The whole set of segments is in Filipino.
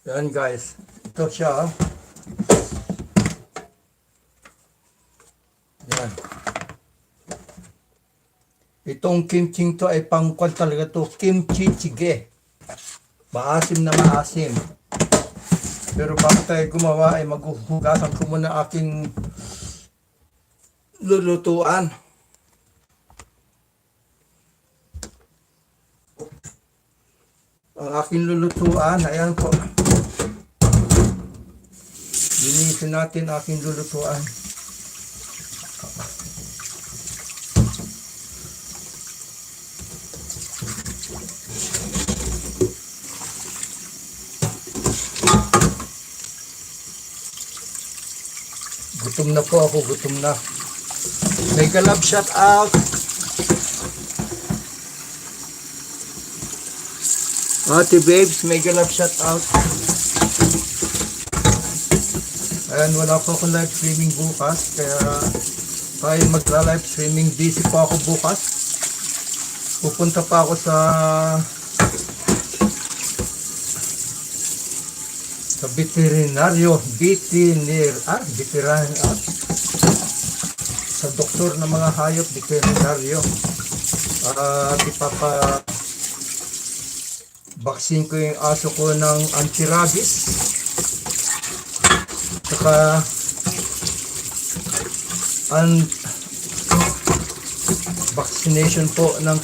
Yan guys, ito siya. Yan. Itong kimchi to ay pangkwan talaga to. Kimchi jjigae. Maasim na maasim. Pero bago tayo gumawa ay maghuhugasan ko muna aking lulutuan. Ang aking lulutuan, ayan po. Linisin natin aking lulutuan. Gutom na po ako, gutom na. Mega love shout out. Ate babes, mega love shout out. Ayan, wala po akong live streaming bukas, kaya tayo magla-live streaming. Busy po ako bukas. Pupunta pa ako sa veterinaryo, sa doktor ng mga hayop, veterinaryo. At ipapa-vaccine ko yung aso ko ng anti-rabies. Saka vaccination po ng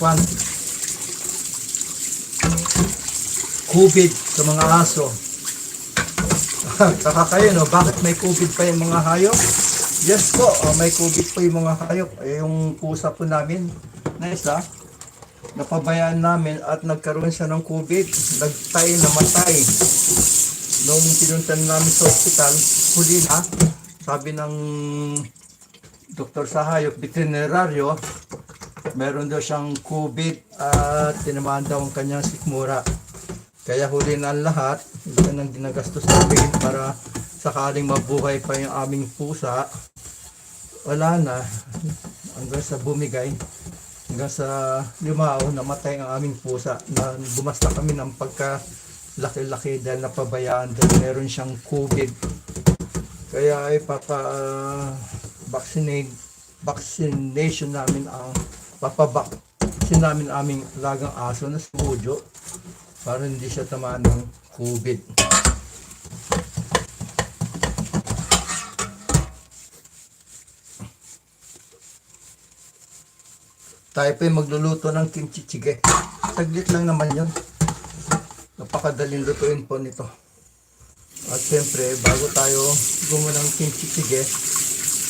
COVID sa mga aso. Saka kayo, no? Bakit may COVID pa yung mga hayop? Yes po, may COVID pa yung mga hayop. Yung pusa po namin na isa, napabayaan namin at nagkaroon siya ng COVID. Namatay. Nung pinuntan namin sa ospital, huli na, sabi ng doktor sa hayop, veterinaryo, meron daw siyang COVID at tinamaan daw ang kanyang sikmura. Kaya huli na ang lahat. Ito nang ginagastos namin para sakaling mabuhay pa yung aming pusa. Wala na. Hanggang sa bumigay. Hanggang sa lumao, namatay ang aming pusa. Na bumasta kami ng pagka-laki-laki dahil napabayaan dahil meron siyang COVID. Kaya ay vaccination namin ang papabaksin namin aming alagang aso na si Mojo para hindi siya tamaan ng COVID. Tayo pa yung magluluto ng kimchi jjigae. Saglit lang naman yun. Napakadaling lutuin po nito. At siyempre, bago tayo gumawa ng kimchi jjigae,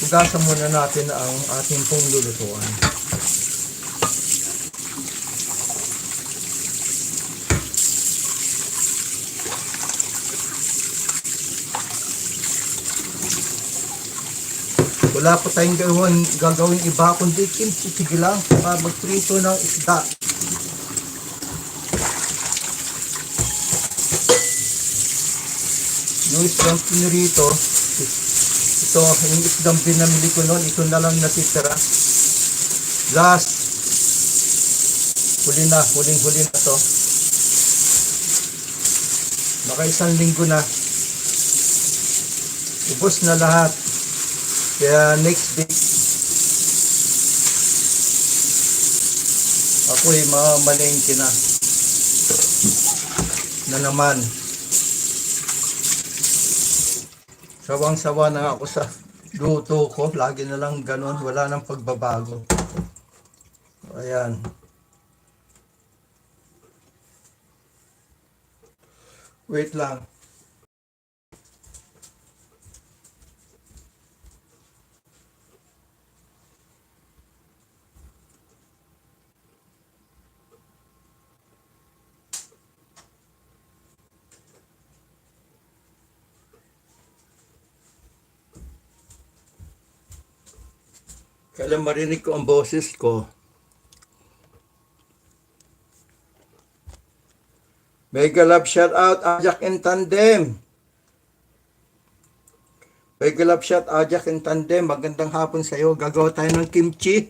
hugasan muna natin ang ating pong lulutuan. Wala po tayong gagawin iba kundi kimchi jjigae lang para magprito ng isda. Yung isdang pinirito, ito yung isdang binamili ko noon, ito na lang natitira. Last, huling na to. Baka isang linggo na. Ubos na lahat. Kaya next week, ako'y mamalengke na naman. Sawang-sawa na ako sa luto ko. Lagi na lang ganun. Wala nang pagbabago. Ayan. Wait lang. Kailan marinig ko ang boses ko. Mega love shout out Ajak and Tandem. Mega love shout Ajak and Tandem. Magandang hapon sa iyo. Gagawa tayo ng kimchi.